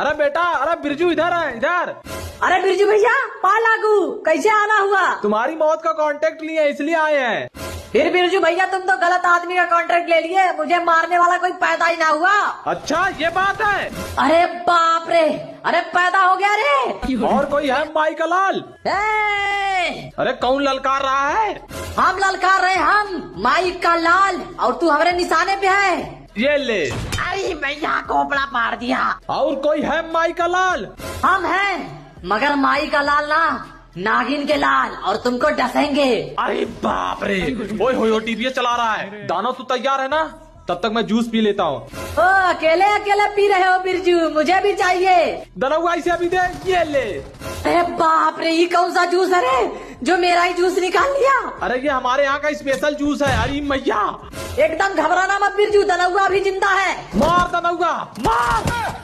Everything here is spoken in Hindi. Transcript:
अरे बेटा, अरे बिरजू इधर है, इधर। अरे बिरजू भैया, पा लागू कैसे आना हुआ? तुम्हारी मौत का कांटेक्ट लिए इसलिए आए हैं। फिर बिरजू भैया तुम तो गलत आदमी का कॉन्ट्रैक्ट ले लिए, मुझे मारने वाला कोई पैदा ही ना हुआ। अच्छा ये बात है। अरे बाप रे, अरे पैदा हो गया रे। और कोई है माई का लाल? अरे कौन ललकार रहा है? हम ललकार रहे, हम माइक का लाल, और तू हमारे निशाने पे है। ये ले। अरे भैया कोपड़ा मार दिया। और कोई है माई का लाल? हम हैं, मगर माई का लाल ना, नागिन के लाल, और तुमको डसेंगे। अरे बाप रे, ओए हो टीवीएस चला रहा है। दानो तू तैयार है ना? तब तक मैं जूस पी लेता हूँ। ओ अकेले अकेले पी रहे हो बिरजू, मुझे भी चाहिए। दनौआ इसे अभी दे, ये ले। अरे बाप रे, ये कौन सा जूस है रे, जो मेरा ही जूस निकाल लिया? अरे ये हमारे यहाँ का स्पेशल जूस है। अरे मैया, एकदम घबराना मत बिरजू, दनौआ भी जिंदा है। मार दनौआ, मार।